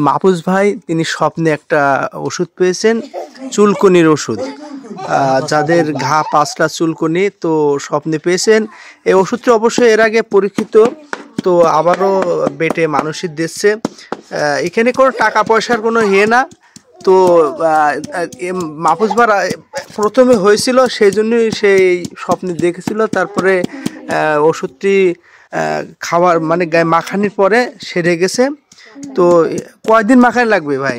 মাহফুজ ভাই তিনি স্বপ্নে একটা ওষুধ পেয়েছেন, চুলকুনির ওষুধ। যাদের ঘা পাঁচটা চুলকুনি তো স্বপ্নে পেয়েছেন। এই ওষুধটি অবশ্যই এর আগে পরীক্ষিত, তো আবারও বেটে মানুষের দিচ্ছে। এখানে কোনো টাকা পয়সার কোনো ইয়ে না। তো মাহফুজ ভাই প্রথমে হয়েছিল, সেই জন্যই সেই স্বপ্নে দেখেছিল। তারপরে ওষুধটি খাওয়ার মানে গায়ে মাখানির পরে সেরে গেছে। তো কয়দিন মাখানি লাগবে ভাই?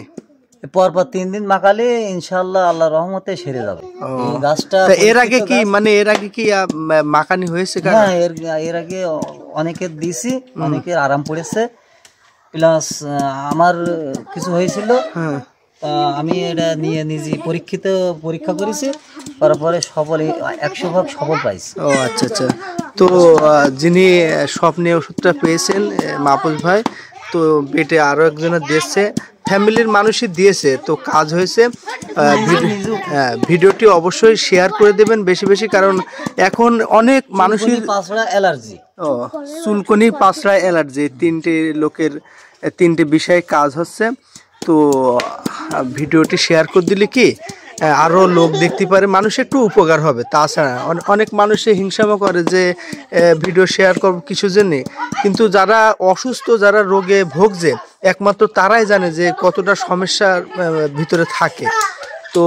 পরপর 3 দিন মাখালে ইনশাআল্লাহ আল্লাহর রহমতে সেরে যাবে এই গাছটা। এর আগে কি মানে এর আগে কি মাখানি হয়েছে? হ্যাঁ, এর আগে অনেকের দিছি, অনেকের আরাম পড়েছে। প্লাস আমার কিছু হয়েছিল, আমি এটা নিয়ে নিজে পরীক্ষা করেছি, তারপরে সফল 100% সফল পাইছি। ও আচ্ছা আচ্ছা। তো যিনি স্বপ্নে ওষুধটা পেয়েছেন মাহফুজ ভাই, তো বেটে আরো একজনের দিয়েছে, ফ্যামিলির মানুষই দিয়েছে, তো কাজ হয়েছে। ভিডিওটি অবশ্যই শেয়ার করে দেবেন বেশি বেশি, কারণ এখন অনেক মানুষের পাঁচড়া অ্যালার্জি, চুলকুনি পাঁচড়া অ্যালার্জি, তিনটে লোকের তিনটে বিষয়ে কাজ হচ্ছে। তো ভিডিওটি শেয়ার করে দিলে কি আরও লোক দেখতে পারে, মানুষ একটু উপকার হবে। তাছাড়া অনেক মানুষে হিংসামো করে যে ভিডিও শেয়ার করব কিছু জন্যে, কিন্তু যারা অসুস্থ, যারা রোগে ভোগছে, একমাত্র তারাই জানে যে কতটা সমস্যার ভিতরে থাকে। তো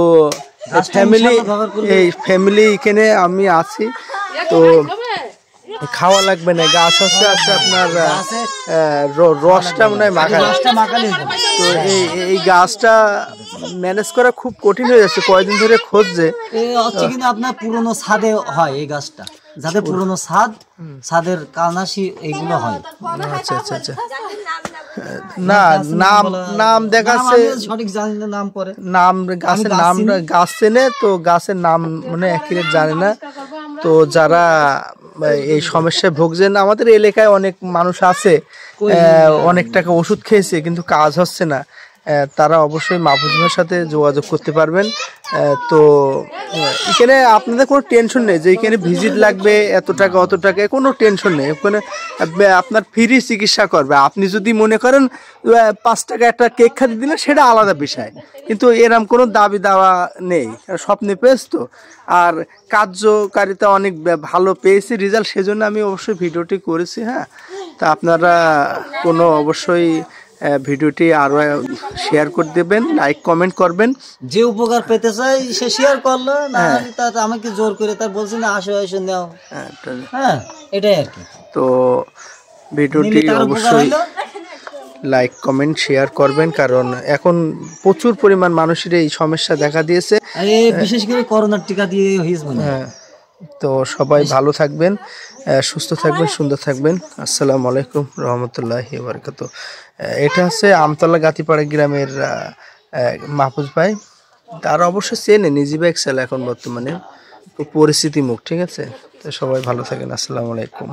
ফ্যামিলি এখানে আমি আছি, তো খাওয়া লাগবে না, গাছ হচ্ছে আছে আপনার রসটা মনে হয় মাখালে। তো এই গাছটা ম্যানেজ করা খুব কঠিন হয়ে যাচ্ছে, কয়দিন ধরে খুঁজছে। কিন্তু আপনার পুরনো ছাদে হয় এই গাছটা, যাদের পুরনো ছাদের কালনাশি এইগুলো হয়। আচ্ছা আচ্ছা আচ্ছা। না নাম দেখাচ্ছে, সঠিক জানি না নাম পরে, নাম গাছের নাম গাছ চেনে, তো গাছের নাম মানে অ্যাকুরেট জানে না। তো যারা এই সমস্যায় ভুগছেন, আমাদের এলাকায় অনেক মানুষ আছে অনেক টাকা ওষুধ খেয়েছে কিন্তু কাজ হচ্ছে না, তারা অবশ্যই মাহফুজ ভাইয়ের সাথে যোগাযোগ করতে পারবেন। তো এখানে আপনাদের কোনো টেনশন নেই যে এখানে ভিজিট লাগবে এত টাকা অত টাকা, কোনো টেনশন নেই। ওখানে আপনার ফ্রি চিকিৎসা করবে। আপনি যদি মনে করেন 5 টাকা একটা কেক খাতে দিলে সেটা আলাদা বিষয়, কিন্তু এরম কোনো দাবি দাওয়া নেই। স্বপ্নে পেয়েছ তো, আর কার্যকারিতা অনেক ভালো পেয়েছি রেজাল্ট, সেজন্য আমি অবশ্যই ভিডিওটি করেছি। হ্যাঁ, তা আপনারা কোনো অবশ্যই ভিডিওটি আরো শেয়ার করে দেবেন, লাইক কমেন্ট করবেন। যে উপকার পেতে চাই সে শেয়ার করলো, না তার আমাকে জোর করে তার বলছে না আসো আসো নাও। হ্যাঁ, এটাই আর কি। তো ভিডিওটি অবশ্যই লাইক কমেন্ট শেয়ার করবেন, কারণ এখন প্রচুর পরিমাণ মানুষের এই সমস্যা দেখা দিয়েছে, বিশেষ করে করোনার টিকা দিয়ে হয়েছে। হ্যাঁ, তো সবাই ভালো থাকবেন, সুস্থ থাকবেন, সুন্দর থাকবেন। আসসালামু আলাইকুম রহমতুল্লাহি ওয়া বারাকাতুহু। এটা হচ্ছে আমতলা গাতিপাড়া গ্রামের মাহফুজ ভাই, তারা অবশ্যই চেনে, নিজে বাইক চালা এখন বর্তমানে, পরিস্থিতি মুখ। ঠিক আছে, তো সবাই ভালো থাকেন। আসসালামু আলাইকুম।